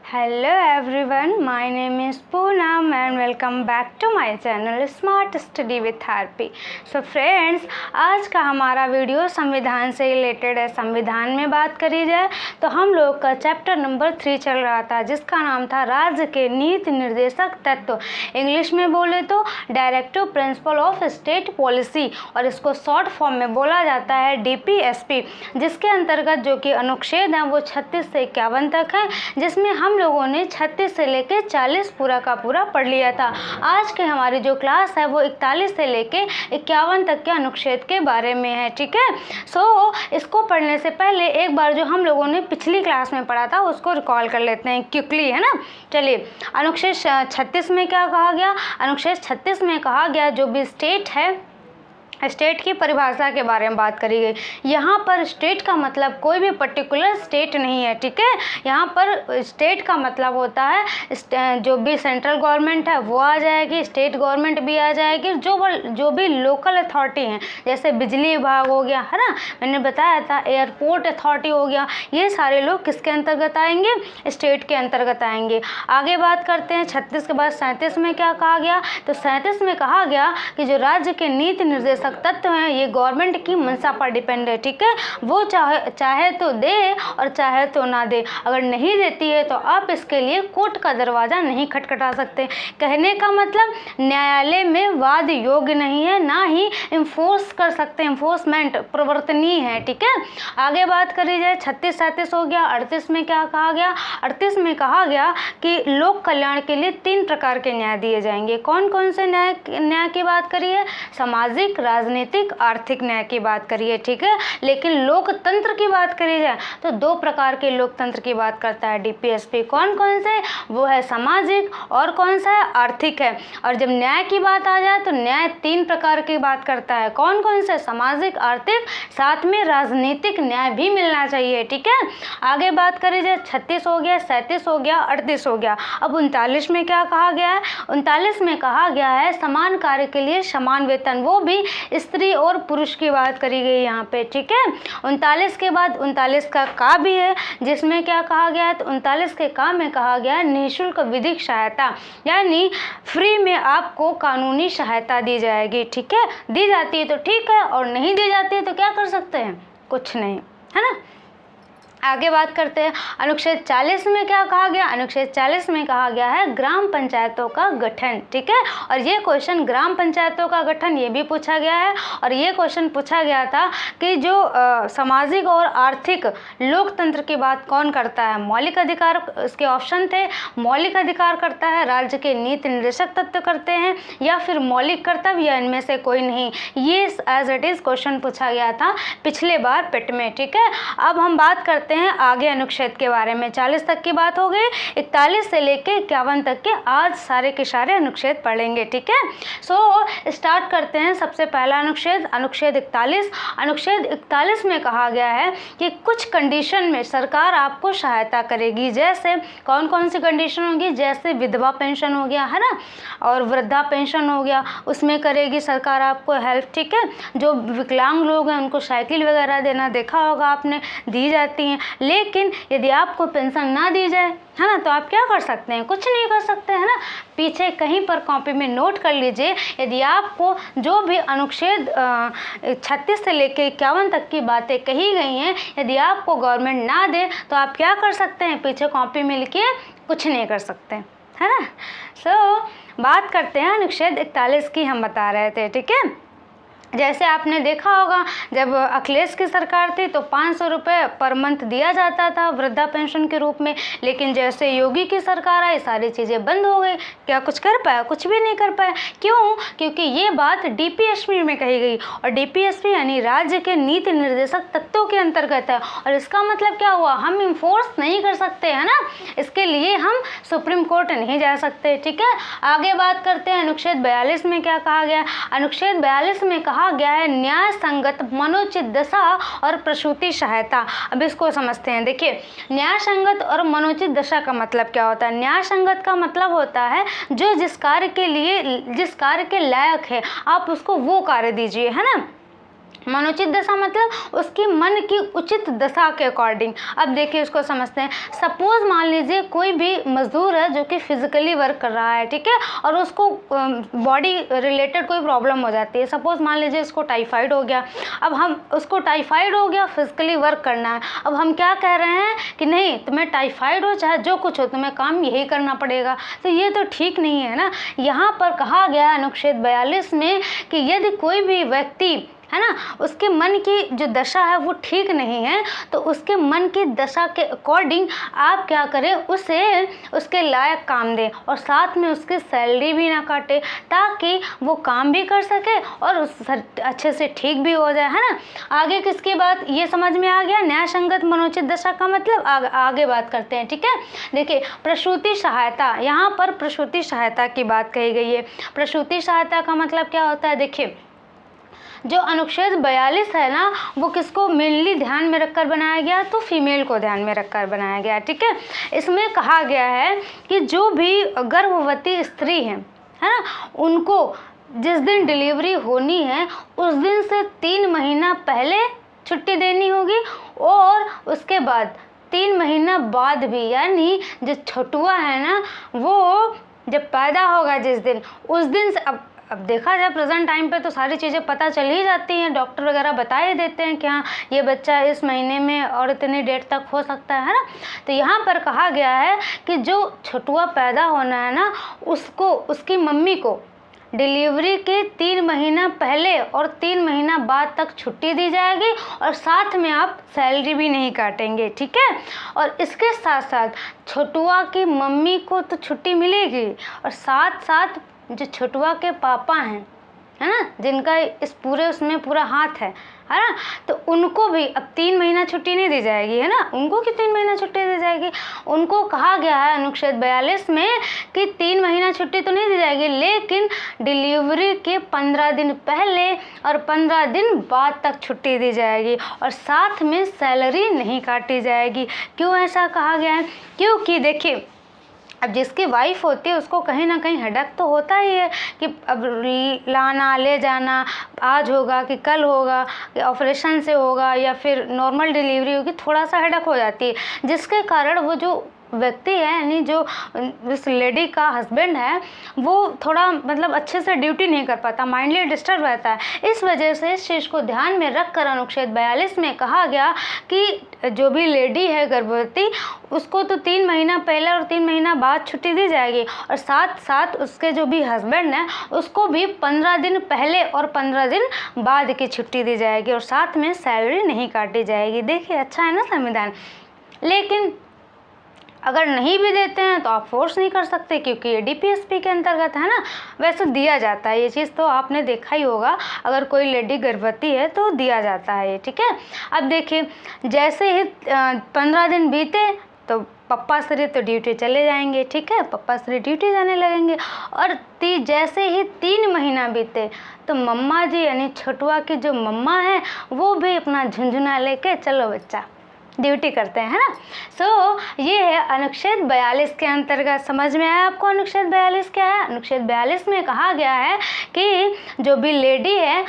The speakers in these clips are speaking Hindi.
Hello everyone, my name is Poonam and welcome back to my channel Smart Study with Harpi. So friends, आज का हमारा वीडियो संविधान से रिलेटेड है। संविधान में बात करी जाए तो हम लोग का चैप्टर नंबर 3 चल रहा था जिसका नाम था राज्य के नीति निर्देशक तत्व। इंग्लिश में बोले तो directive principle of state policy और इसको शॉर्ट फॉर्म में बोला जाता है DPSP, जिसके अंतर्गत जो कि अनुच्छेद हैं वो 36 से 51 तक हैं, जिसमें हम लोगों ने 36 से लेके 40 पूरा का पूरा पढ़ लिया था। आज के हमारी जो क्लास है वो 41 से लेके 51 तक के अनुच्छेद के बारे में है। ठीक है, सो इसको पढ़ने से पहले एक बार जो हम लोगों ने पिछली क्लास में पढ़ा था उसको रिकॉल कर लेते हैं क्विकली, है ना। चलिए, अनुच्छेद 36 में क्या कहा गया? अनुच्छेद 36 में कहा गया जो भी स्टेट है, स्टेट की परिभाषा के बारे में बात करी गई। यहाँ पर स्टेट का मतलब कोई भी पर्टिकुलर स्टेट नहीं है। ठीक है, यहाँ पर स्टेट का मतलब होता है जो भी सेंट्रल गवर्नमेंट है वो आ जाएगी, स्टेट गवर्नमेंट भी आ जाएगी, जो भी लोकल अथॉरिटी हैं, जैसे बिजली विभाग हो गया, है ना, मैंने बताया था, एयरपोर्ट अथॉरिटी हो गया, ये सारे लोग किसके अंतर्गत आएंगे? स्टेट के अंतर्गत आएंगे। आगे बात करते हैं 36 के बाद 37 में क्या कहा गया? तो 37 में कहा गया कि जो राज्य के नीति निर्देशक तत्व हैं ये गवर्नमेंट की मंशा पर डिपेंड है। ठीक है, वो चाहे तो दे और चाहे तो ना दे। अगर नहीं देती है तो आप इसके लिए कोर्ट का दरवाज़ा नहीं खटखटा सकते। कहने का मतलब न्यायालय में वाद योग्य नहीं है, ना ही इन्फोर्स कर सकते, इन्फोर्समेंट प्रवर्तनीय है। ठीक है, आगे बात करी जाए 36 37 हो गया। 38 में क्या कहा गया? 38 में कहा गया कि लोक कल्याण के लिए 3 प्रकार के न्याय दिए जाएंगे। कौन कौन से न्याय की बात करिए? सामाजिक, राजनीतिक, आर्थिक न्याय की बात करिए। ठीक है, लेकिन लोकतंत्र की बात करी जाए तो 2 प्रकार के लोकतंत्र की बात करता है DPSP। कौन कौन से? वो है सामाजिक और कौन सा है? आर्थिक है। और जब न्याय की बात आ जाए तो न्याय 3 प्रकार की बात करता है। कौन कौन से? सामाजिक, आर्थिक, साथ में राजनीतिक न्याय भी मिलना चाहिए। ठीक है, आगे बात करी जाए 36 हो गया, 37 हो गया, 38 हो गया। अब 39 में क्या कहा गया है? 39 में कहा गया है समान कार्य के लिए समान वेतन, वो भी स्त्री और पुरुष की बात करी गई यहाँ पे। ठीक है, 39 के बाद 39 का भी है, जिसमें क्या कहा गया है? तो 39 के का में कहा गया है निःशुल्क विधिक सहायता, यानी फ्री में आपको कानूनी सहायता दी जाएगी। ठीक है, दी जाती है तो ठीक है, और नहीं दी जाती है तो क्या कर सकते हैं? कुछ नहीं, है ना। आगे बात करते हैं अनुच्छेद 40 में क्या कहा गया? अनुच्छेद 40 में कहा गया है ग्राम पंचायतों का गठन। ठीक है, और ये क्वेश्चन ग्राम पंचायतों का गठन ये भी पूछा गया है, और ये क्वेश्चन पूछा गया था कि जो सामाजिक और आर्थिक लोकतंत्र की बात कौन करता है? मौलिक अधिकार, इसके ऑप्शन थे, मौलिक अधिकार करता है, राज्य के नीति निर्देशक तत्व करते हैं, या फिर मौलिक कर्तव्य, या इनमें से कोई नहीं। ये एज इट इज क्वेश्चन पूछा गया था पिछले बार पेट में। ठीक है, अब हम बात करते हैं आगे अनुच्छेद के बारे में। 40 तक की बात हो गई, 41 से लेके 51 तक के आज सारे के सारे अनुच्छेद पढ़ेंगे। ठीक है, सो स्टार्ट करते हैं। सबसे पहला अनुच्छेद, अनुच्छेद 41। अनुच्छेद 41 में कहा गया है कि कुछ कंडीशन में सरकार आपको सहायता करेगी। जैसे कौन कौन सी कंडीशन होगी? जैसे विधवा पेंशन हो गया, है ना, और वृद्धा पेंशन हो गया, उसमें करेगी सरकार आपको हेल्प। ठीक है, जो विकलांग लोग हैं उनको साइकिल वगैरह देना देखा होगा आपने, दी जाती हैं। लेकिन यदि आपको पेंशन ना दी जाए, है ना, तो आप क्या कर सकते हैं? कुछ नहीं कर सकते, है ना। पीछे कहीं पर कॉपी में नोट कर लीजिए, यदि आपको जो भी अनुच्छेद 36 से लेकर 51 तक की बातें कही गई हैं, यदि आपको गवर्नमेंट ना दे तो आप क्या कर सकते हैं? पीछे कॉपी में लिखिए, कुछ नहीं कर सकते, है ना। सो बात करते हैं अनुच्छेद 41 की, हम बता रहे थे। ठीक है, जैसे आपने देखा होगा जब अखिलेश की सरकार थी तो 500 रुपये पर मंथ दिया जाता था वृद्धा पेंशन के रूप में, लेकिन जैसे योगी की सरकार आई सारी चीज़ें बंद हो गई। क्या कुछ कर पाया? कुछ भी नहीं कर पाया। क्यों? क्योंकि ये बात DPSP में कही गई, और DPSP यानी राज्य के नीति निर्देशक तत्वों के अंतर्गत है, और इसका मतलब क्या हुआ? हम इन्फोर्स नहीं कर सकते, है ना, इसके लिए हम सुप्रीम कोर्ट नहीं जा सकते। ठीक है, आगे बात करते हैं अनुच्छेद 42 में क्या कहा गया? अनुच्छेद 42 में कहा गया है न्याय संगत मनोचित दशा और प्रसूति सहायता। अब इसको समझते हैं। देखिए, न्याय संगत और मनोचित दशा का मतलब क्या होता है? न्याय संगत का मतलब होता है जो जिस कार्य के लायक है आप उसको वो कार्य दीजिए, है ना। मनोचित दशा मतलब उसकी मन की उचित दशा के अकॉर्डिंग। अब देखिए इसको समझते हैं। सपोज मान लीजिए कोई भी मजदूर है जो कि फिजिकली वर्क कर रहा है, ठीक है, और उसको बॉडी रिलेटेड कोई प्रॉब्लम हो जाती है। सपोज मान लीजिए उसको टाइफाइड हो गया। अब हम उसको टाइफाइड हो गया, फिजिकली वर्क करना है। अब हम क्या कह रहे हैं कि नहीं, तुम्हें टाइफाइड हो चाहे जो कुछ हो, तुम्हें काम यही करना पड़ेगा। तो ये तो ठीक नहीं है ना। यहाँ पर कहा गया अनुच्छेद 42 में कि यदि कोई भी व्यक्ति है ना, उसके मन की जो दशा है वो ठीक नहीं है, तो उसके मन की दशा के अकॉर्डिंग आप क्या करें, उसे उसके लायक काम दें और साथ में उसकी सैलरी भी ना काटे, ताकि वो काम भी कर सके और उस अच्छे से ठीक भी हो जाए, है ना। आगे किसकी बात ये समझ में आ गया, न्याय संगत मनोचित दशा का मतलब। आगे बात करते हैं, ठीक है। देखिए प्रसूति सहायता, यहाँ पर प्रसूति सहायता की बात कही गई है। प्रसूति सहायता का मतलब क्या होता है, देखिए जो अनुच्छेद 42 है ना, वो किसको मेनली ध्यान में रखकर बनाया गया, तो फीमेल को ध्यान में रखकर बनाया गया, ठीक है। इसमें कहा गया है कि जो भी गर्भवती स्त्री है ना, उनको जिस दिन डिलीवरी होनी है उस दिन से 3 महीना पहले छुट्टी देनी होगी और उसके बाद 3 महीना बाद भी, यानी जो छठुआ है ना, वो जब पैदा होगा जिस दिन, उस दिन से अब देखा जाए प्रेजेंट टाइम पे तो सारी चीज़ें पता चल ही जाती हैं, डॉक्टर वगैरह बता ही देते हैं कि हाँ ये बच्चा इस महीने में और इतनी डेट तक हो सकता है ना। तो यहाँ पर कहा गया है कि जो छठुआ पैदा होना है ना, उसको उसकी मम्मी को डिलीवरी के 3 महीना पहले और 3 महीना बाद तक छुट्टी दी जाएगी और साथ में आप सैलरी भी नहीं काटेंगे, ठीक है। और इसके साथ साथ छठुआ की मम्मी को तो छुट्टी मिलेगी और साथ साथ जो छठुआ के पापा हैं, है ना, जिनका इस पूरे उसमें पूरा हाथ है ना, तो उनको भी अब 3 महीना छुट्टी नहीं दी जाएगी, है ना। उनको कि 3 महीना छुट्टी दी जाएगी, उनको कहा गया है अनुच्छेद 42 में कि 3 महीना छुट्टी तो नहीं दी जाएगी, लेकिन डिलीवरी के 15 दिन पहले और 15 दिन बाद तक छुट्टी दी जाएगी और साथ में सैलरी नहीं काटी जाएगी। क्यों ऐसा कहा गया है, क्योंकि देखिए अब जिसकी वाइफ होती है उसको कहीं ना कहीं हेडेक तो होता ही है कि अब लाना ले जाना, आज होगा कि कल होगा, कि ऑपरेशन से होगा या फिर नॉर्मल डिलीवरी होगी, थोड़ा सा हेडेक हो जाती है, जिसके कारण वो जो व्यक्ति है, यानी जो इस लेडी का हस्बैंड है, वो थोड़ा मतलब अच्छे से ड्यूटी नहीं कर पाता, माइंडली डिस्टर्ब रहता है। इस वजह से इस चीज़ को ध्यान में रखकर अनुच्छेद 42 में कहा गया कि जो भी लेडी है गर्भवती, उसको तो 3 महीना पहले और 3 महीना बाद छुट्टी दी जाएगी और साथ साथ उसके जो भी हस्बैंड है उसको भी 15 दिन पहले और 15 दिन बाद की छुट्टी दी जाएगी और साथ में सैलरी नहीं काटी जाएगी। देखिए अच्छा है ना संविधान। लेकिन अगर नहीं भी देते हैं तो आप फोर्स नहीं कर सकते, क्योंकि ये DPSP के अंतर्गत है ना। वैसे दिया जाता है, ये चीज़ तो आपने देखा ही होगा, अगर कोई लेडी गर्भवती है तो दिया जाता है ये, ठीक है। अब देखिए जैसे ही 15 दिन बीते तो पप्पा श्री तो ड्यूटी चले जाएंगे, ठीक है, पप्पा श्री ड्यूटी जाने लगेंगे और जैसे ही 3 महीना बीते तो मम्मा जी यानी छठुआ की जो मम्मा है वो भी अपना झुंझुना लेके चलो बच्चा ड्यूटी करते हैं, है ना। सो ये है अनुच्छेद 42 के अंतर्गत। समझ में आया आपको अनुच्छेद 42 क्या है। अनुच्छेद 42 में कहा गया है कि जो भी लेडी है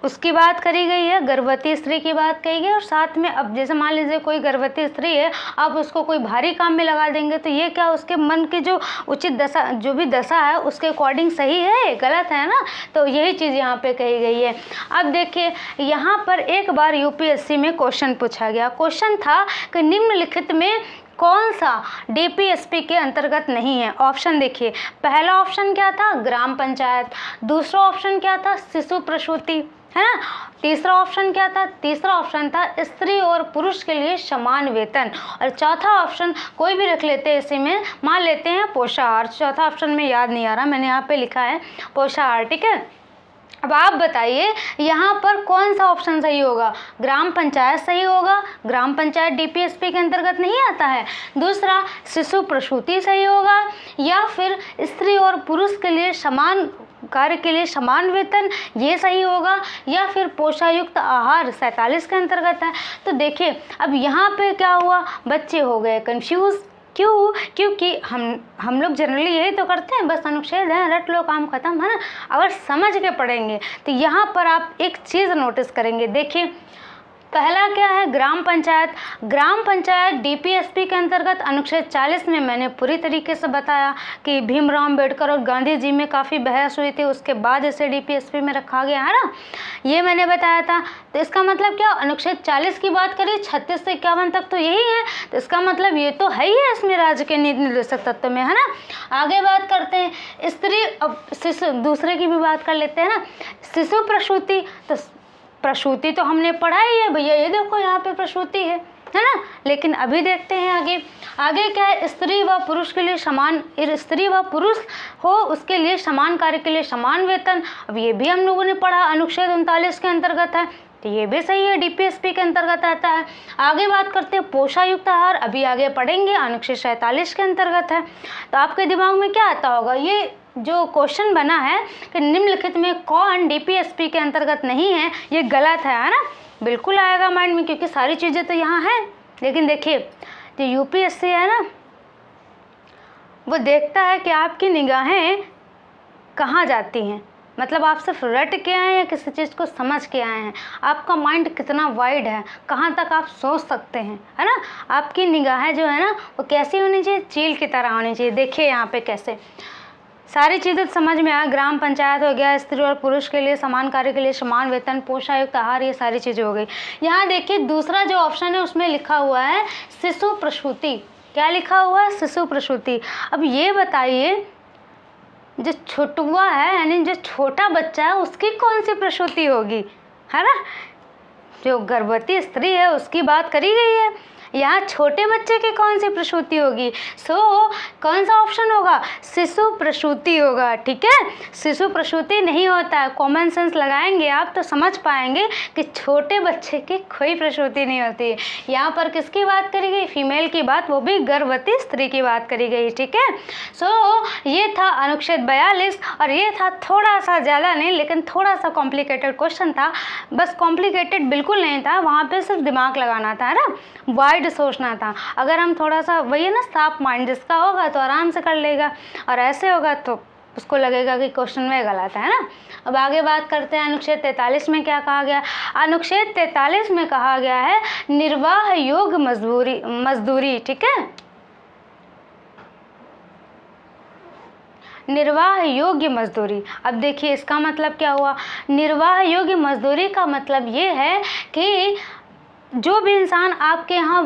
उसकी बात करी गई है, गर्भवती स्त्री की बात कही गई और साथ में अब जैसे मान लीजिए कोई गर्भवती स्त्री है, आप उसको कोई भारी काम में लगा देंगे तो ये क्या उसके मन की जो उचित दशा, जो भी दशा है उसके अकॉर्डिंग सही है गलत है ना। तो यही चीज़ यहाँ पे कही गई है। अब देखिए यहाँ पर एक बार UPSC में क्वेश्चन पूछा गया। क्वेश्चन था कि निम्नलिखित में कौन सा DPSP के अंतर्गत नहीं है। ऑप्शन देखिए, पहला ऑप्शन क्या था, ग्राम पंचायत। दूसरा ऑप्शन क्या था, शिशु प्रसूति, है ना। तीसरा ऑप्शन क्या था, तीसरा ऑप्शन था स्त्री और पुरुष के लिए समान वेतन। और चौथा ऑप्शन कोई भी रख लेते हैं, इसी में मान लेते हैं पोषाहार। चौथा ऑप्शन में याद नहीं आ रहा, मैंने यहाँ पे लिखा है पोषाहार, ठीक है। अब आप बताइए यहाँ पर कौन सा ऑप्शन सही होगा। ग्राम पंचायत सही होगा, ग्राम पंचायत DPSP के अंतर्गत नहीं आता है। दूसरा शिशु प्रसूति सही होगा, या फिर स्त्री और पुरुष के लिए समान कार्य के लिए समान वेतन ये सही होगा, या फिर पोषायुक्त आहार 47 के अंतर्गत है। तो देखिए अब यहाँ पे क्या हुआ, बच्चे हो गए कंफ्यूज, क्यों? क्योंकि हम लोग जनरली यही तो करते हैं, बस अनुच्छेद है, रट लो, काम खत्म, है ना। अगर समझ के पढ़ेंगे तो यहाँ पर आप एक चीज़ नोटिस करेंगे। देखिए पहला क्या है, ग्राम पंचायत। ग्राम पंचायत डीपीएसपी के अंतर्गत अनुच्छेद 40 में मैंने पूरी तरीके से बताया कि भीमराव अम्बेडकर और गांधी जी में काफ़ी बहस हुई थी, उसके बाद इसे डीपीएसपी में रखा गया, है ना, ये मैंने बताया था। तो इसका मतलब क्या, अनुच्छेद 40 की बात करें 36 से 51 तक तो यही है, तो इसका मतलब ये तो है ही है इसमें राज्य के नीति निर्देशक तत्व में, है ना। आगे बात करते हैं स्त्री, अब शिशु, दूसरे की भी बात कर लेते हैं ना, शिशु प्रसूति। तो प्रसूति तो हमने पढ़ा ही है भैया, ये देखो यहाँ पे प्रसूति है ना। लेकिन अभी देखते हैं आगे क्या है, स्त्री व पुरुष के लिए समान, स्त्री व पुरुष हो उसके लिए समान कार्य के लिए समान वेतन। अब ये भी हम लोगों ने पढ़ा, अनुच्छेद 39 के अंतर्गत है, तो ये भी सही है, डीपीएसपी के अंतर्गत आता है। आगे बात करते हैं पोषायुक्त आहार, अभी आगे पढ़ेंगे, अनुच्छेद 47 के अंतर्गत है। तो आपके दिमाग में क्या आता होगा, ये जो क्वेश्चन बना है कि निम्नलिखित में कौन डीपीएसपी के अंतर्गत नहीं है, ये गलत है ना। बिल्कुल आएगा माइंड में, क्योंकि सारी चीज़ें तो यहाँ हैं। लेकिन देखिए जो यूपीएससी है ना, वो देखता है कि आपकी निगाहें कहाँ जाती हैं, मतलब आप सिर्फ रट के आए हैं या किसी चीज़ को समझ के आए हैं, आपका माइंड कितना वाइड है, कहाँ तक आप सोच सकते हैं, है ना। आपकी निगाहें जो है ना वो कैसी होनी चाहिए, चील की तरह होनी चाहिए। देखिए यहाँ पे कैसे सारी चीज़ें समझ में आया, ग्राम पंचायत हो गया, स्त्री और पुरुष के लिए समान कार्य के लिए समान वेतन, पोषायुक्त आहार, ये सारी चीज़ें हो गई। यहाँ देखिए दूसरा जो ऑप्शन है उसमें लिखा हुआ है शिशु प्रसूति। क्या लिखा हुआ है, शिशु प्रसूति। अब ये बताइए जो छुटुआ है यानी जो छोटा बच्चा है उसकी कौन सी प्रसूति होगी, है ना। जो गर्भवती स्त्री है उसकी बात करी गई है, यहाँ छोटे बच्चे की कौन सी प्रसूति होगी। कौन सा ऑप्शन होगा, शिशु प्रसूति होगा। ठीक है, शिशु प्रसूति नहीं होता है, कॉमन सेंस लगाएंगे आप तो समझ पाएंगे कि छोटे बच्चे की कोई प्रसूति नहीं होती है। यहाँ पर किसकी बात करी गई, फीमेल की बात, वो भी गर्भवती स्त्री की बात करी गई। ठीक है, ये था अनुच्छेद 42 और ये था थोड़ा सा ज़्यादा नहीं लेकिन थोड़ा सा कॉम्प्लिकेटेड क्वेश्चन था। बस कॉम्प्लिकेटेड बिल्कुल नहीं था, वहाँ पे सिर्फ दिमाग लगाना था, है ना, वाइड सोचना था। अगर हम थोड़ा सा, वही है ना, साफ माइंड जिसका होगा तो आराम से कर लेगा, और ऐसे होगा तो उसको लगेगा कि क्वेश्चन में गलत है ना। अब आगे बात करते हैं अनुच्छेद 43 में क्या कहा गया। अनुच्छेद 43 में कहा गया है निर्वाह योग्य मजदूरी। ठीक है, निर्वाह योग्य मजदूरी। अब देखिए इसका मतलब क्या हुआ, निर्वाह योग्य मजदूरी का मतलब ये है कि जो भी इंसान आपके यहाँ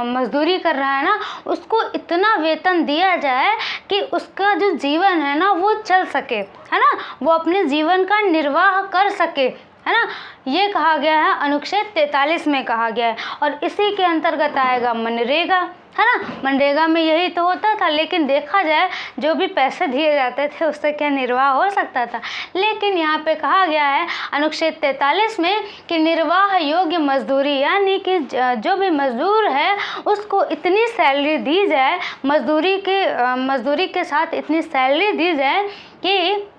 मजदूरी कर रहा है ना, उसको इतना वेतन दिया जाए कि उसका जो जीवन है ना वो चल सके, है ना, वो अपने जीवन का निर्वाह कर सके, है ना। ये कहा गया है अनुच्छेद 43 में कहा गया है, और इसी के अंतर्गत आएगा मनरेगा, है ना। मनरेगा में यही तो होता था, लेकिन देखा जाए जो भी पैसे दिए जाते थे उससे क्या निर्वाह हो सकता था। लेकिन यहाँ पे कहा गया है अनुच्छेद 43 में कि निर्वाह योग्य मजदूरी, यानी कि जो भी मजदूर है उसको इतनी सैलरी दी जाए, मजदूरी के साथ इतनी सैलरी दी जाए कि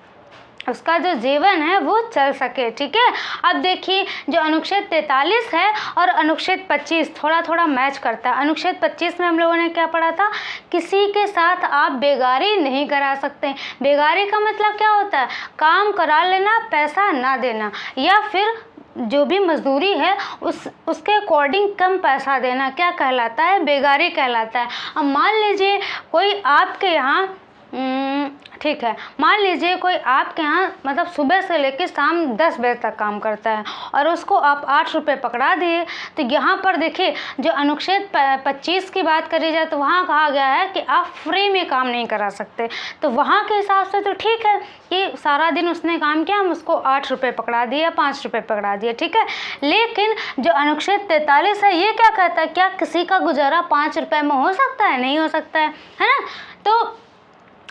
उसका जो जीवन है वो चल सके। ठीक है, अब देखिए जो अनुच्छेद 43 है और अनुच्छेद 25 थोड़ा थोड़ा मैच करता है। अनुच्छेद 25 में हम लोगों ने क्या पढ़ा था, किसी के साथ आप बेगारी नहीं करा सकते। बेगारी का मतलब क्या होता है, काम करा लेना, पैसा ना देना, या फिर जो भी मजदूरी है उसके अकॉर्डिंग कम पैसा देना, क्या कहलाता है, बेगारी कहलाता है। अब मान लीजिए कोई आपके यहाँ ठीक है, मान लीजिए कोई आपके यहाँ मतलब सुबह से लेकर शाम 10 बजे तक काम करता है और उसको आप 8 रुपये पकड़ा दिए, तो यहाँ पर देखिए जो अनुच्छेद 25 की बात करी जाए तो वहाँ कहा गया है कि आप फ्री में काम नहीं करा सकते। तो वहाँ के हिसाब से तो ठीक है कि सारा दिन उसने काम किया, हम उसको 8 रुपये पकड़ा दिए, 5 रुपये पकड़ा दिए, ठीक है। लेकिन जो अनुच्छेद 43 है ये क्या कहता है, क्या किसी का गुजारा 5 रुपये में हो सकता है, नहीं हो सकता है ना। तो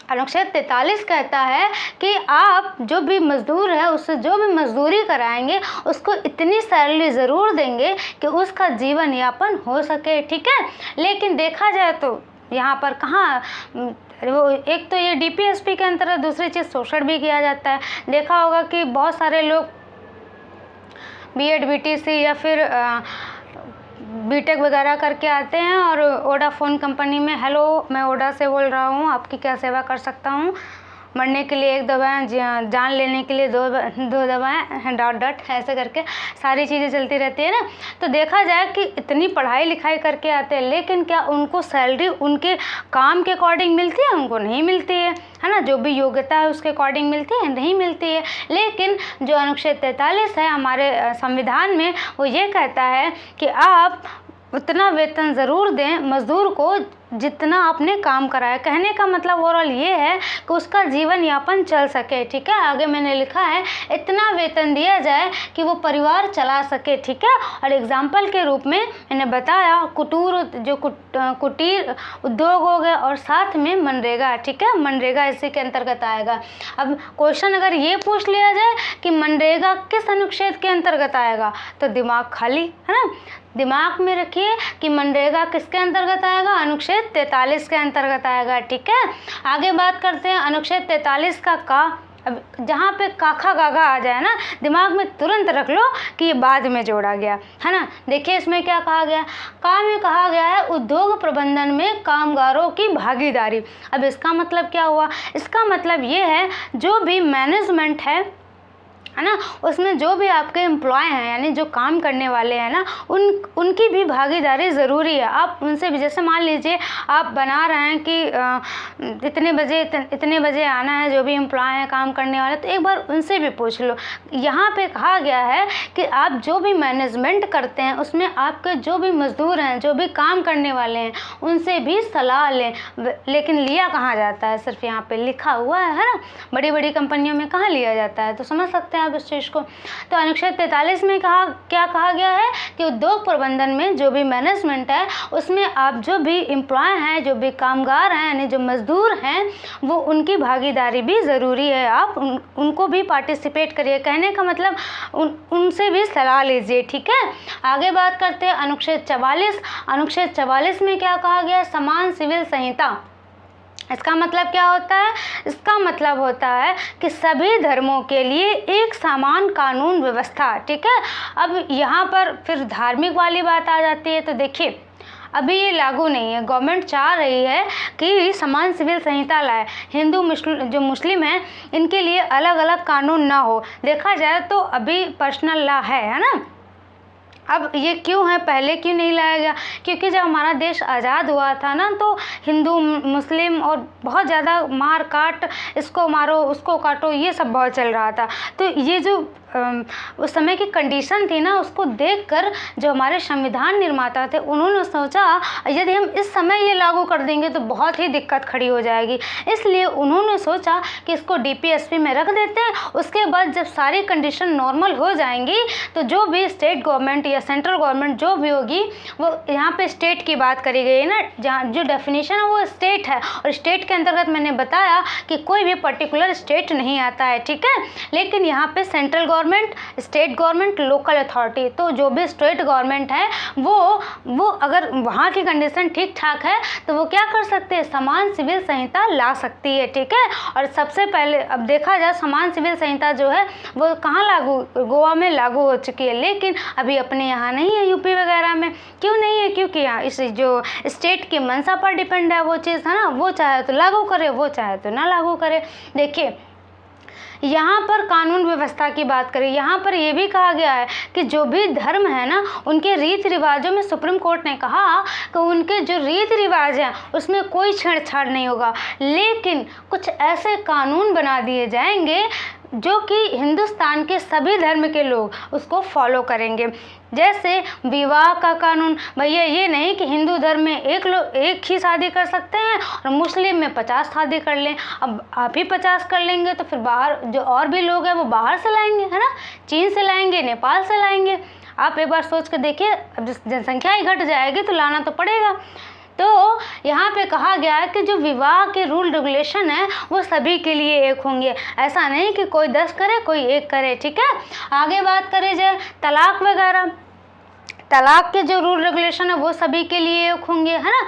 अनुच्छेद 43 कहता है कि आप जो भी मजदूर है उससे जो भी मजदूरी कराएंगे उसको इतनी सैलरी ज़रूर देंगे कि उसका जीवन यापन हो सके, ठीक है। लेकिन देखा जाए तो यहाँ पर कहाँ, वो एक तो ये डीपीएसपी के अंतर्गत, दूसरी चीज़ शोषण भी किया जाता है। देखा होगा कि बहुत सारे लोग बीएड बीटीसी या फिर बीटेक वगैरह करके आते हैं और वोडाफोन कंपनी में, हेलो मैं ओडा से बोल रहा हूँ, आपकी क्या सेवा कर सकता हूँ, मरने के लिए 1 दवाएँ, जान लेने के लिए 2 दवाएँ, डॉट डॉट ऐसे करके सारी चीज़ें चलती रहती है ना। तो देखा जाए कि इतनी पढ़ाई लिखाई करके आते हैं, लेकिन क्या उनको सैलरी उनके काम के अकॉर्डिंग मिलती है? उनको नहीं मिलती है ना। जो भी योग्यता है उसके अकॉर्डिंग मिलती है? नहीं मिलती है। लेकिन जो अनुच्छेद 43 है हमारे संविधान में, वो ये कहता है कि आप उतना वेतन ज़रूर दें मज़दूर को जितना आपने काम कराया। कहने का मतलब ओवरऑल ये है कि उसका जीवन यापन चल सके, ठीक है। आगे मैंने लिखा है इतना वेतन दिया जाए कि वो परिवार चला सके, ठीक है। और एग्जाम्पल के रूप में मैंने बताया कुटीर उद्योग हो गए और साथ में मनरेगा, ठीक है। मनरेगा इसी के अंतर्गत आएगा। अब क्वेश्चन अगर ये पूछ लिया जाए कि मनरेगा किस अनुच्छेद के अंतर्गत आएगा, तो दिमाग खाली, है ना। दिमाग में रखिए कि मनरेगा किसके अंतर्गत आएगा? अनुच्छेद 43 के अंतर्गत आएगा, ठीक है। आगे बात करते हैं अनुच्छेद 43 का का। अब जहाँ पे काखा गागा आ जाए ना, दिमाग में तुरंत रख लो कि ये बाद में जोड़ा गया, है ना। देखिए इसमें क्या कहा गया, का में कहा गया है उद्योग प्रबंधन में कामगारों की भागीदारी। अब इसका मतलब क्या हुआ? इसका मतलब ये है जो भी मैनेजमेंट है ना, उसमें जो भी आपके एम्प्लॉय हैं यानी जो काम करने वाले हैं ना, उनकी भी भागीदारी ज़रूरी है। आप उनसे भी, जैसे मान लीजिए आप बना रहे हैं कि इतने बजे आना है, जो भी एम्प्लॉय हैं काम करने वाले, तो एक बार उनसे भी पूछ लो। यहाँ पे कहा गया है कि आप जो भी मैनेजमेंट करते हैं उसमें आपके जो भी मज़दूर हैं, जो भी काम करने वाले हैं, उनसे भी सलाह लें। लेकिन लिया कहाँ जाता है? सिर्फ यहाँ पे लिखा हुआ है ना। बड़ी बड़ी कंपनियों में कहाँ लिया जाता है? तो समझ सकते हैं आप इस चीज़ को। तो अनुच्छेद 43 में क्या कहा गया है कि उद्योग प्रबंधन में जो भी मैनेजमेंट है उसमें आप जो भी एम्प्लॉय हैं, जो भी कामगार हैं यानी जो मजदूर हैं, वो उनकी भागीदारी भी ज़रूरी है। आप उनको भी पार्टिसिपेट करिए। कहने का मतलब उनसे भी सलाह लीजिए, ठीक है। आगे बात करते हैं अनुच्छेद 44। अनुच्छेद 44 में क्या कहा गया है? समान सिविल संहिता। इसका मतलब क्या होता है? इसका मतलब होता है कि सभी धर्मों के लिए एक समान कानून व्यवस्था, ठीक है। अब यहाँ पर फिर धार्मिक वाली बात आ जाती है। तो देखिए अभी ये लागू नहीं है, गवर्नमेंट चाह रही है कि समान सिविल संहिता लाए। हिंदू जो मुस्लिम हैं इनके लिए अलग अलग कानून ना हो। देखा जाए तो अभी पर्सनल लॉ है ना। अब ये क्यों है, पहले क्यों नहीं लाया गया? क्योंकि जब हमारा देश आज़ाद हुआ था ना, तो हिंदू मुस्लिम और बहुत ज़्यादा मार काट, इसको मारो उसको काटो, ये सब बहुत चल रहा था। तो ये जो उस समय की कंडीशन थी ना, उसको देखकर जो हमारे संविधान निर्माता थे उन्होंने सोचा यदि हम इस समय ये लागू कर देंगे तो बहुत ही दिक्कत खड़ी हो जाएगी। इसलिए उन्होंने सोचा कि इसको DPSP में रख देते हैं। उसके बाद जब सारी कंडीशन नॉर्मल हो जाएंगी तो जो भी स्टेट गवर्नमेंट या सेंट्रल गवर्नमेंट जो भी होगी, वो यहाँ पे स्टेट की बात करी गई है ना, जहाँ जो डेफिनेशन है वो स्टेट है। और स्टेट के अंतर्गत मैंने बताया कि कोई भी पर्टिकुलर स्टेट नहीं आता है, ठीक है। लेकिन यहाँ पे central government, state government, local authority, तो जो भी स्टेट गवर्नमेंट है वो अगर वहाँ की कंडीशन ठीक ठाक है तो वो क्या कर सकते हैं? समान सिविल संहिता ला सकती है, ठीक है। और सबसे पहले अब देखा जाए समान सिविल संहिता जो है वो कहाँ लागू, गोवा में लागू हो चुकी है, लेकिन अभी अपने यहाँ नहीं है, यूपी वगैरह में। क्यों नहीं है? क्योंकि यहाँ इस जो स्टेट की मंशा पर डिपेंड है वो चीज़, है ना। वो चाहे तो लागू करे, वो चाहे तो ना लागू करे। देखिए यहाँ पर कानून व्यवस्था की बात करें, यहाँ पर यह भी कहा गया है कि जो भी धर्म है ना, उनके रीति रिवाजों में सुप्रीम कोर्ट ने कहा कि उनके जो रीति रिवाज हैं उसमें कोई छेड़छाड़ नहीं होगा। लेकिन कुछ ऐसे कानून बना दिए जाएंगे जो कि हिंदुस्तान के सभी धर्म के लोग उसको फॉलो करेंगे। जैसे विवाह का कानून, भैया ये नहीं कि हिंदू धर्म में एक ही शादी कर सकते हैं और मुस्लिम में 50 शादी कर लें। अब आप ही 50 कर लेंगे तो फिर बाहर जो और भी लोग हैं वो बाहर से लाएंगे, है ना। चीन से लाएंगे, नेपाल से लाएंगे। आप एक बार सोच के देखिए, अब जनसंख्या ही घट जाएगी तो लाना तो पड़ेगा। तो यहाँ पे कहा गया है कि जो विवाह के रूल रेगुलेशन है वो सभी के लिए एक होंगे। ऐसा नहीं कि कोई 10 करे कोई 1 करे, ठीक है। आगे बात करें जाए तलाक वगैरह, तलाक के जो रूल रेगुलेशन है वो सभी के लिए एक होंगे, है ना।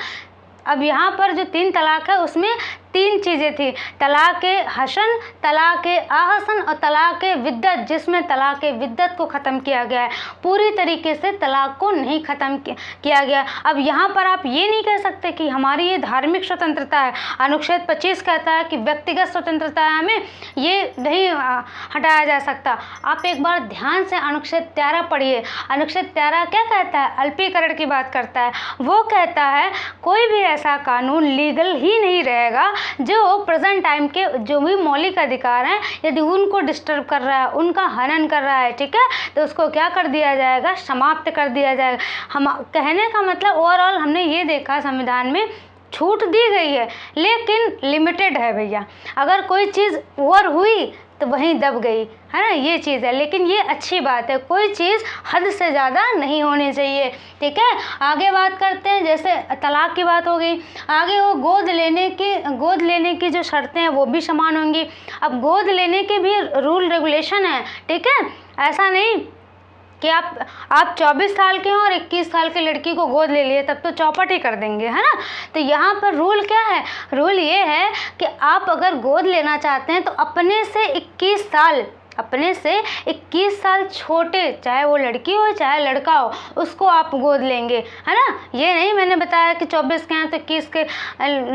अब यहाँ पर जो 3 तलाक है उसमें 3 चीज़ें थी, तलाक़ हसन, तलाक़ आहसन और तलाक़ विद्दत, जिसमें तलाक़ विद्दत को ख़त्म किया गया है। पूरी तरीके से तलाक़ को नहीं ख़त्म किया गया। अब यहाँ पर आप ये नहीं कह सकते कि हमारी ये धार्मिक स्वतंत्रता है। अनुच्छेद 25 कहता है कि व्यक्तिगत स्वतंत्रता है, हमें ये नहीं हटाया जा सकता। आप एक बार ध्यान से अनुच्छेद 13 पढ़िए। अनुच्छेद 13 क्या कहता है? अल्पीकरण की बात करता है। वो कहता है कोई भी ऐसा कानून लीगल ही नहीं रहेगा जो प्रेजेंट टाइम के जो भी मौलिक अधिकार हैं, यदि उनको डिस्टर्ब कर रहा है, उनका हनन कर रहा है, ठीक है, तो उसको क्या कर दिया जाएगा? समाप्त कर दिया जाएगा। हम कहने का मतलब ओवरऑल हमने ये देखा संविधान में छूट दी गई है, लेकिन लिमिटेड है भैया। अगर कोई चीज़ ओवर हुई तो वहीं दब गई, है ना, ये चीज़ है। लेकिन ये अच्छी बात है, कोई चीज़ हद से ज़्यादा नहीं होनी चाहिए, ठीक है। आगे बात करते हैं, जैसे तलाक की बात हो गई, आगे वो गोद लेने की जो शर्तें हैं वो भी समान होंगी। अब गोद लेने के भी रूल रेगुलेशन है, ठीक है। ऐसा नहीं कि आप 24 साल के हों और 21 साल की लड़की को गोद ले लिए, तब तो चौपट ही कर देंगे, है ना। तो यहाँ पर रूल क्या है? रूल ये है कि आप अगर गोद लेना चाहते हैं तो अपने से 21 साल छोटे, चाहे वो लड़की हो चाहे लड़का हो, उसको आप गोद लेंगे, है ना। ये नहीं मैंने बताया कि 24 के हैं तो 21 के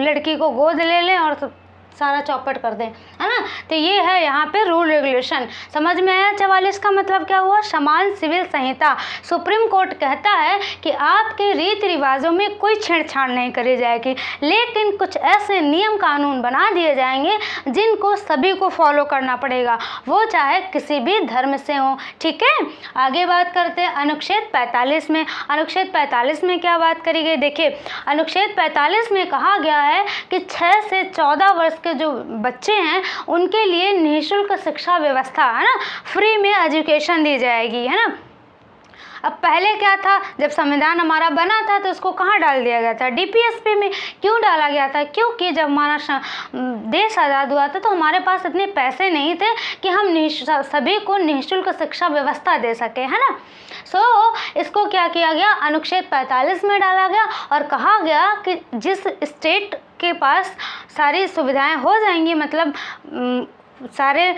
लड़की को गोद ले लें और सारा चौपट कर दें, है ना। तो ये है यहाँ पे रूल रेगुलेशन। समझ में आया? 44 का मतलब क्या हुआ? समान सिविल संहिता। सुप्रीम कोर्ट कहता है कि आपके रीति रिवाजों में कोई छेड़छाड़ नहीं करी जाएगी, लेकिन कुछ ऐसे नियम कानून बना दिए जाएंगे जिनको सभी को फॉलो करना पड़ेगा, वो चाहे किसी भी धर्म से हो, ठीक है। आगे बात करते हैं अनुच्छेद 45 में। अनुच्छेद 45 में क्या बात करी गई? देखिए, अनुच्छेद 45 में कहा गया है कि 6 से 14 वर्ष के जो बच्चे हैं उनके लिए निःशुल्क शिक्षा व्यवस्था, है ना, फ्री में एजुकेशन दी जाएगी, है ना। अब पहले क्या था, जब संविधान हमारा बना था तो उसको कहाँ डाल दिया गया था? डीपीएसपी में। क्यों डाला गया था? क्योंकि जब हमारा देश आज़ाद हुआ था तो हमारे पास इतने पैसे नहीं थे कि हम सभी को निःशुल्क शिक्षा व्यवस्था दे सके, है ना। इसको क्या किया गया? अनुच्छेद 45 में डाला गया और कहा गया कि जिस स्टेट के पास सारी सुविधाएं हो जाएंगी, मतलब सारे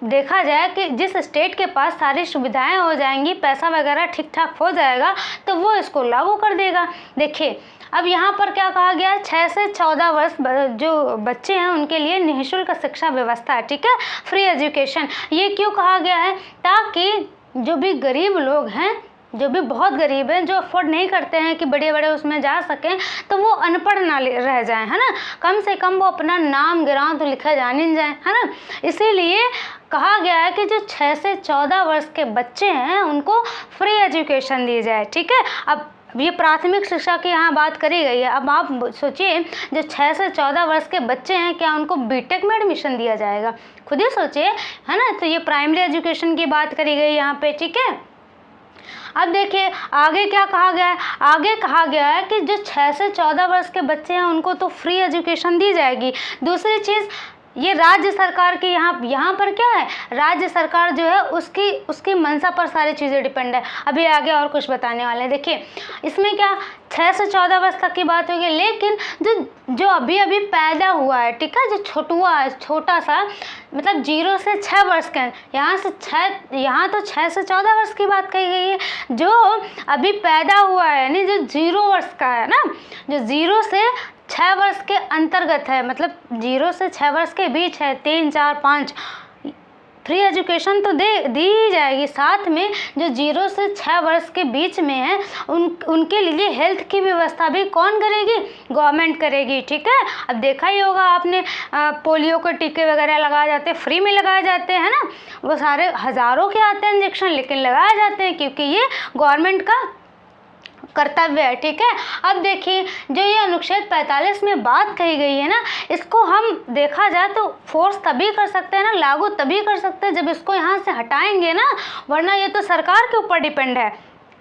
देखा जाए कि जिस स्टेट के पास सारी सुविधाएं हो जाएंगी, पैसा वगैरह ठीक ठाक हो जाएगा, तो वो इसको लागू कर देगा। देखिए, अब यहाँ पर क्या कहा गया है? 6 से 14 वर्ष जो बच्चे हैं उनके लिए निःशुल्क शिक्षा व्यवस्था, ठीक है, फ्री एजुकेशन। ये क्यों कहा गया है? ताकि जो भी गरीब लोग हैं, जो भी बहुत गरीब हैं, जो अफोर्ड नहीं करते हैं कि बड़े बड़े उसमें जा सकें, तो वो अनपढ़ ना रह जाएं, है ना। कम से कम वो अपना नाम गिरां तो लिखा जान जाए, है ना। इसीलिए कहा गया है कि जो 6 से 14 वर्ष के बच्चे हैं उनको फ्री एजुकेशन दी जाए, ठीक है। अब ये प्राथमिक शिक्षा की यहाँ बात करी गई है। अब आप सोचिए, जो 6 से 14 वर्ष के बच्चे हैं, क्या उनको बीटेक में एडमिशन दिया जाएगा? खुद ही सोचिए, है ना। तो ये प्राइमरी एजुकेशन की बात करी गई यहाँ पे, ठीक है। अब देखिए आगे क्या कहा गया है? आगे कहा गया है कि जो 6 से 14 वर्ष के बच्चे हैं उनको तो फ्री एजुकेशन दी जाएगी। दूसरी चीज़, ये राज्य सरकार की यहाँ पर क्या है? राज्य सरकार जो है उसकी मंशा पर सारी चीज़ें डिपेंड है। अभी आगे और कुछ बताने वाले हैं। देखिए, इसमें क्या 6 से 14 वर्ष तक की बात होगी, लेकिन जो अभी पैदा हुआ है, ठीक है, जो छोटा सा, मतलब 0 से 6 वर्ष के, यहाँ तो 6 से 14 वर्ष की बात कही गई है। जो अभी पैदा हुआ है, यानी जो 0 वर्ष का है ना, जो 0 से 6 वर्ष के अंतर्गत है, मतलब 0 से 6 वर्ष के बीच है, 3, 4, 5, फ्री एजुकेशन तो दी ही जाएगी। साथ में जो 0 से 6 वर्ष के बीच में है उनके लिए हेल्थ की व्यवस्था भी कौन करेगी? गवर्नमेंट करेगी, ठीक है। अब देखा ही होगा आपने, पोलियो के टीके वगैरह लगाए जाते हैं, फ्री में लगाए जाते हैं ना। वो सारे हज़ारों के आते हैं इंजेक्शन, लेकिन लगाए जाते हैं क्योंकि ये गवर्नमेंट का कर्तव्य है, ठीक है। अब देखिए, जो ये अनुच्छेद 45 में बात कही गई है ना, इसको हम देखा जाए तो फोर्स तभी कर सकते हैं ना, लागू तभी कर सकते हैं जब इसको यहाँ से हटाएंगे ना, वरना ये तो सरकार के ऊपर डिपेंड है,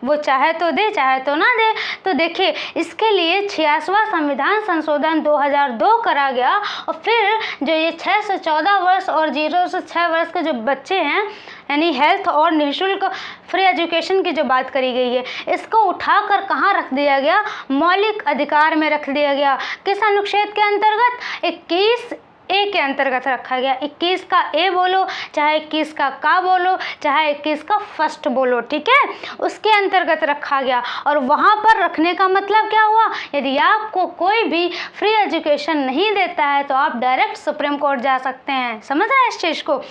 वो चाहे तो दे चाहे तो ना दे। तो देखिए इसके लिए 86वां संविधान संशोधन 2002 करा गया और फिर जो ये 6 से 14 वर्ष और 0 से 6 वर्ष के जो बच्चे हैं यानी हेल्थ और निःशुल्क फ्री एजुकेशन की जो बात करी गई है, इसको उठाकर कहाँ रख दिया गया? मौलिक अधिकार में रख दिया गया। किस अनुच्छेद के अंतर्गत? 21A के अंतर्गत रखा गया। 21 का ए बोलो चाहे 21 का बोलो चाहे 21 का फर्स्ट बोलो, ठीक है, उसके अंतर्गत रखा गया। और वहाँ पर रखने का मतलब क्या हुआ? यदि आपको कोई भी फ्री एजुकेशन नहीं देता है तो आप डायरेक्ट सुप्रीम कोर्ट जा सकते हैं। समझ रहे हैं इस चीज़ को?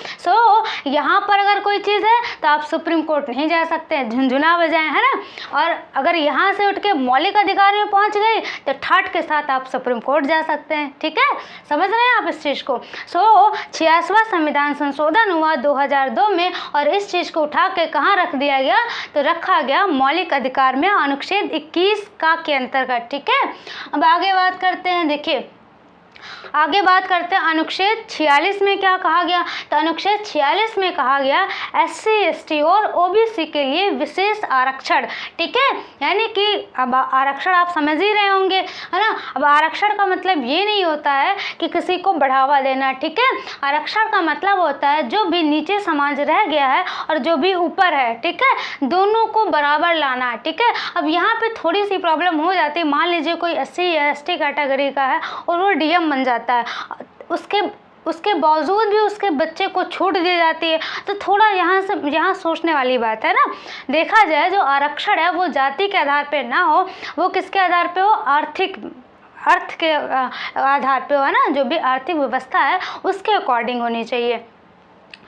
यहाँ पर अगर कोई चीज़ है तो आप सुप्रीम कोर्ट नहीं जा सकते, झुंझुना बजाएं, है ना। और अगर यहाँ से उठ के मौलिक अधिकार में पहुँच गई तो ठाट के साथ आप सुप्रीम कोर्ट जा सकते हैं, ठीक है। समझ रहे हैं आप इस चीज़ को? 86वां संविधान संशोधन हुआ 2002 में और इस चीज़ को उठा के कहाँ रख दिया गया? तो रखा गया मौलिक अधिकार में अनुच्छेद 21 का के अंतर्गत, ठीक है। अब आगे बात करते हैं, देखिए आगे बात करते हैं अनुच्छेद 46 में क्या कहा गया? तो अनुच्छेद 46 में कहा गया SC ST और OBC के लिए विशेष आरक्षण, ठीक है। यानी कि अब आरक्षण आप समझ ही रहे होंगे, है ना। अब आरक्षण का मतलब ये नहीं होता है कि किसी को बढ़ावा देना, ठीक है। आरक्षण का मतलब होता है जो भी नीचे समाज रह गया है और जो भी ऊपर है, ठीक है, दोनों को बराबर लाना, ठीक है। अब यहाँ पे थोड़ी सी प्रॉब्लम हो जाती है। मान लीजिए कोई SC या ST कैटेगरी का है और वो DM बन जाता है, उसके बावजूद भी उसके बच्चे को छूट दी जाती है, तो थोड़ा यहाँ सोचने वाली बात है ना। देखा जाए जो आरक्षण है वो जाति के आधार पे ना हो, वो किसके आधार पे हो? अर्थ के आधार पे हो, है ना। जो भी आर्थिक व्यवस्था है उसके अकॉर्डिंग होनी चाहिए,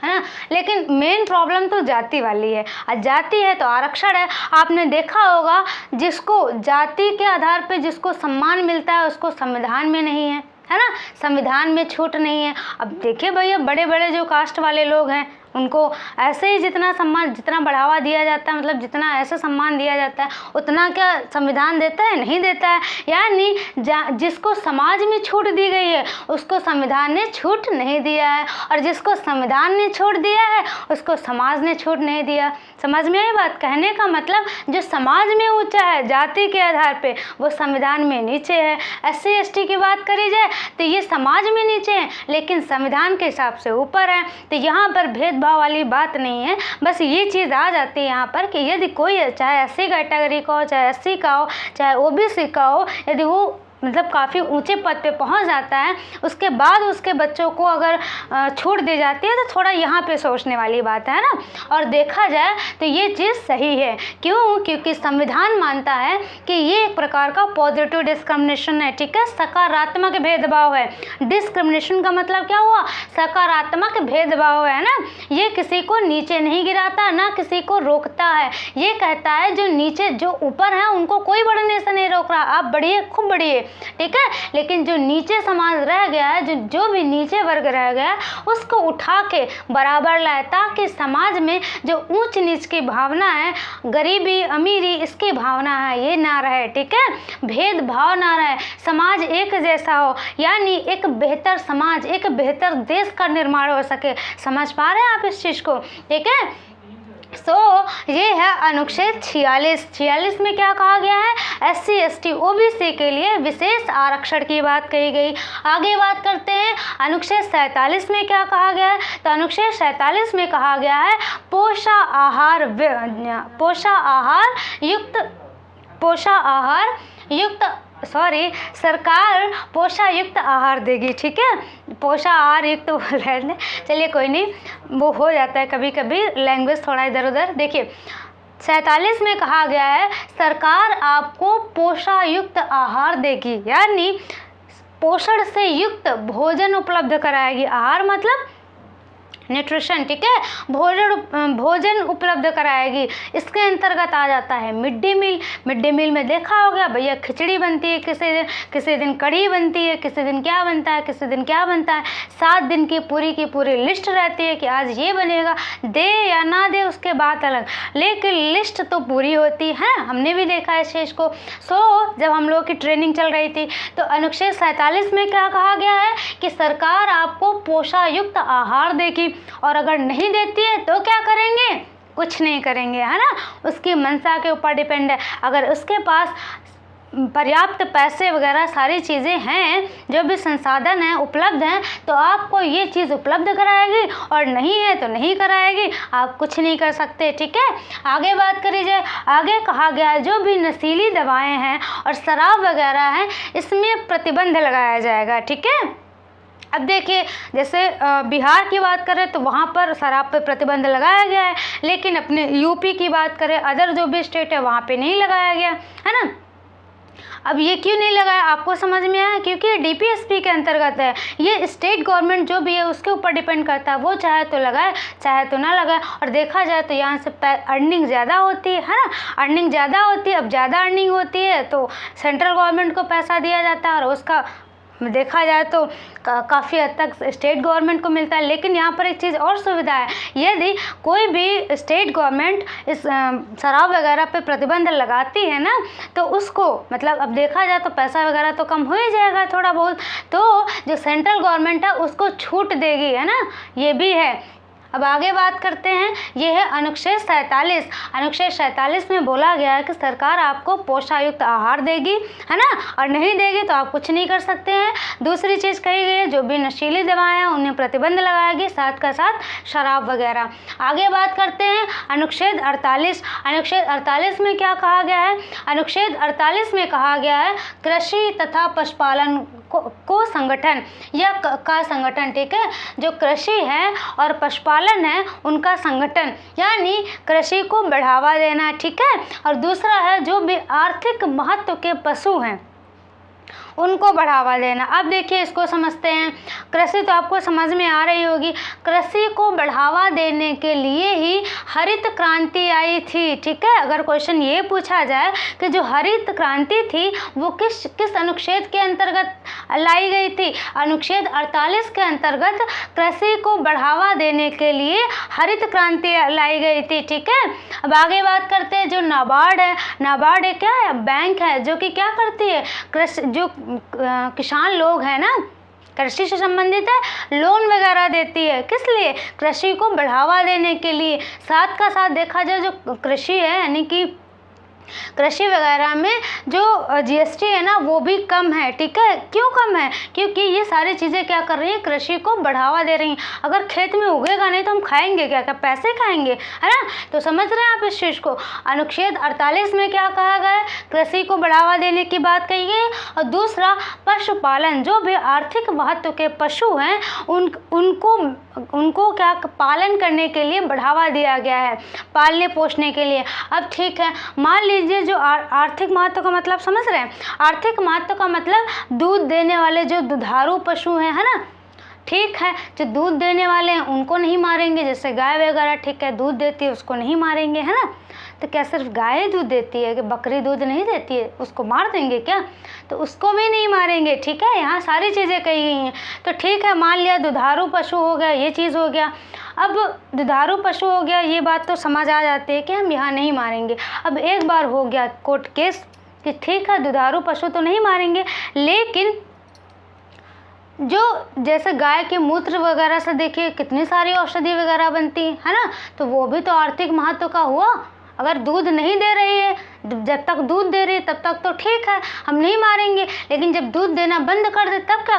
है ना। लेकिन मेन प्रॉब्लम तो जाति वाली है। जाति है तो आरक्षण है। आपने देखा होगा जिसको जाति के आधार पे जिसको सम्मान मिलता है उसको संविधान में नहीं है ना, संविधान में छूट नहीं है। अब देखिए भैया बड़े बड़े जो कास्ट वाले लोग हैं उनको ऐसे ही जितना सम्मान जितना बढ़ावा दिया जाता है, मतलब जितना ऐसे सम्मान दिया जाता है उतना क्या संविधान देता है? नहीं देता है। यानी जिसको समाज में छूट दी गई है उसको संविधान ने छूट नहीं दिया है और जिसको संविधान ने छूट दिया है उसको समाज ने छूट नहीं दिया। समझ में आई बात? कहने का मतलब जो समाज में ऊंचा है जाति के आधार पे वो संविधान में नीचे है। SC ST की बात करी जाए तो ये समाज में नीचे है लेकिन संविधान के हिसाब से ऊपर है। तो यहाँ पर भेदभाव वाली बात नहीं है। बस ये चीज़ आ जाती है यहाँ पर कि यदि कोई चाहे SC कैटेगरी का हो चाहे SC का हो चाहे OBC का हो, यदि वो मतलब काफ़ी ऊंचे पद पे पहुंच जाता है उसके बाद उसके बच्चों को अगर छूट दी जाती है तो थोड़ा यहाँ पे सोचने वाली बात है ना। और देखा जाए तो ये चीज़ सही है। क्यों? क्योंकि संविधान मानता है कि ये एक प्रकार का पॉजिटिव डिस्क्रिमिनेशन है, ठीक है, सकारात्मक भेदभाव है। डिस्क्रिमिनेशन का मतलब क्या हुआ? सकारात्मक भेदभाव है ना। ये किसी को नीचे नहीं गिराता ना किसी को रोकता है। ये कहता है जो नीचे जो ऊपर है उनको कोई बढ़ने से नहीं रोक रहा, आप बढ़िए खूब बढ़िए, ठीक है। लेकिन जो नीचे समाज रह गया है जो भी नीचे वर्ग रह गया उसको उठा के बराबर लाए ताकि समाज में जो ऊंच नीच की भावना है, गरीबी अमीरी इसकी भावना है, ये ना रहे, ठीक है, भेदभाव ना रहे, समाज एक जैसा हो, यानी एक बेहतर समाज एक बेहतर देश का निर्माण हो सके। समझ पा रहे हैं आप इस चीज़ को? ठीक है। ये है अनुच्छेद 46 में क्या कहा गया है? SC ST OBC के लिए विशेष आरक्षण की बात कही गई। आगे बात करते हैं अनुच्छेद 47 में क्या कहा गया है? तो अनुच्छेद 47 में कहा गया है सरकार पोषायुक्त आहार देगी, ठीक है। पोषाहार युक्त बोल रहे हैं, चलिए कोई नहीं, वो हो जाता है कभी कभी लैंग्वेज थोड़ा इधर उधर। देखिए 47 में कहा गया है सरकार आपको पोषायुक्त आहार देगी, यानी पोषण से युक्त भोजन उपलब्ध कराएगी। आहार मतलब न्यूट्रिशन, ठीक है, भोजन उपलब्ध कराएगी। इसके अंतर्गत आ जाता है mid day meal. Mid day meal में देखा होगा भैया खिचड़ी बनती है, किसी दिन कढ़ी बनती है, किसी दिन क्या बनता है, किसी दिन क्या बनता है। 7 दिन की पूरी लिस्ट रहती है कि आज ये बनेगा, दे या ना दे उसके बाद अलग, लेकिन लिस्ट तो पूरी होती है। हमने भी देखा है इस चीज़ को। जब हम लोग की ट्रेनिंग चल रही थी तो अनुच्छेद 47 में क्या कहा गया है कि सरकार आपको पोषायुक्त आहार देगी और अगर नहीं देती है तो क्या करेंगे? कुछ नहीं करेंगे, है ना। उसकी मंशा के ऊपर डिपेंड है। अगर उसके पास पर्याप्त पैसे वगैरह सारी चीज़ें हैं, जो भी संसाधन हैं उपलब्ध हैं, तो आपको ये चीज़ उपलब्ध कराएगी, और नहीं है तो नहीं कराएगी, आप कुछ नहीं कर सकते। ठीक है, आगे बात करी जाए। आगे कहा गया है जो भी नशीली दवाएं हैं और शराब वगैरह हैं, इसमें प्रतिबंध लगाया जाएगा। ठीक है, अब देखिए जैसे बिहार की बात करें तो वहाँ पर शराब पे प्रतिबंध लगाया गया है, लेकिन अपने यूपी की बात करें, अदर जो भी स्टेट है वहाँ पे नहीं लगाया गया, है ना। अब ये क्यों नहीं लगाया, आपको समझ में आया? क्योंकि DPSP के अंतर्गत है। ये स्टेट गवर्नमेंट जो भी है उसके ऊपर डिपेंड करता है, वो चाहे तो लगाए चाहे तो ना लगाए। और देखा जाए तो यहाँ से अर्निंग ज़्यादा होती है ना, अर्निंग ज़्यादा होती है। अब ज़्यादा अर्निंग होती है तो सेंट्रल गवर्नमेंट को पैसा दिया जाता है, और उसका देखा जाए तो काफ़ी हद तक स्टेट गवर्नमेंट को मिलता है। लेकिन यहाँ पर एक चीज़ और सुविधा है, यदि कोई भी स्टेट गवर्नमेंट इस शराब वगैरह पे प्रतिबंध लगाती है ना, तो उसको मतलब अब देखा जाए तो पैसा वगैरह तो कम हो ही जाएगा थोड़ा बहुत, तो जो सेंट्रल गवर्नमेंट है उसको छूट देगी, है ना, ये भी है। अब आगे बात करते हैं, ये है अनुच्छेद 47। अनुच्छेद 47 में बोला गया है कि सरकार आपको पोषायुक्त आहार देगी, है ना, और नहीं देगी तो आप कुछ नहीं कर सकते हैं। दूसरी चीज़ कही गई है जो भी नशीली दवाएं हैं उन्हें प्रतिबंध लगाएगी, साथ का साथ शराब वगैरह। आगे बात करते हैं अनुच्छेद 48। अनुच्छेद 48 में क्या कहा गया है? अनुच्छेद 48 में कहा गया है कृषि तथा पशुपालन को संगठन या का संगठन। ठीक है, जो कृषि है और पशुपालन है उनका संगठन, यानी कृषि को बढ़ावा देना। ठीक है, और दूसरा है जो भी आर्थिक महत्व के पशु हैं उनको बढ़ावा देना। अब देखिए इसको समझते हैं। कृषि तो आपको समझ में आ रही होगी। कृषि को बढ़ावा देने के लिए ही हरित क्रांति आई थी। ठीक है, अगर क्वेश्चन ये पूछा जाए कि जो हरित क्रांति थी वो किस अनुच्छेद के अंतर्गत लाई गई थी? अनुच्छेद 48 के अंतर्गत कृषि को बढ़ावा देने के लिए हरित क्रांति लाई गई थी। ठीक है, अब आगे बात करते हैं जो नाबार्ड है। नाबार्ड एक क्या है? बैंक है जो कि क्या करती है? कृषि जो किसान लोग हैं ना, कृषि से संबंधित है, लोन वगैरह देती है। किस लिए? कृषि को बढ़ावा देने के लिए। साथ का साथ देखा जाए जो कृषि है यानी कि कृषि वगैरह में जो GST है ना वो भी कम है। ठीक है, क्यों कम है? क्योंकि ये सारी चीज़ें क्या कर रही हैं? कृषि को बढ़ावा दे रही हैं। अगर खेत में उगेगा नहीं तो हम खाएंगे क्या? क्या पैसे खाएंगे, है ना। तो समझ रहे हैं आप इस चीज़ को। अनुच्छेद 48 में क्या कहा गया है? कृषि को बढ़ावा देने की बात कही गई। और दूसरा पशुपालन, जो भी आर्थिक महत्व के पशु हैं उनको क्या पालन करने के लिए बढ़ावा दिया गया है, पालने पोषने के लिए। अब ठीक है, मान लीजिए जो आर्थिक महत्व का मतलब समझ रहे हैं? आर्थिक महत्व का मतलब दूध देने वाले जो दुधारू पशु हैं, है ना। ठीक है, जो दूध देने वाले हैं उनको नहीं मारेंगे, जैसे गाय वगैरह ठीक है दूध देती है उसको नहीं मारेंगे, है ना। तो क्या सिर्फ गाय दूध देती है कि बकरी दूध नहीं देती है, उसको मार देंगे क्या? तो उसको भी नहीं मारेंगे। ठीक है, यहाँ सारी चीज़ें कही गई हैं। तो ठीक है, मान लिया दुधारू पशु हो गया, ये चीज़ हो गया। अब दुधारू पशु हो गया, ये बात तो समझ आ जाती है कि हम यहाँ नहीं मारेंगे। अब एक बार हो गया कोर्ट केस कि ठीक है दुधारू पशु तो नहीं मारेंगे, लेकिन जो जैसे गाय के मूत्र वगैरह से देखिए कितनी सारी औषधि वगैरह बनती है ना, तो वो भी तो आर्थिक महत्व का हुआ। अगर दूध नहीं दे रही है, जब तक दूध दे रही है तब तक तो ठीक है हम नहीं मारेंगे, लेकिन जब दूध देना बंद कर दे तब क्या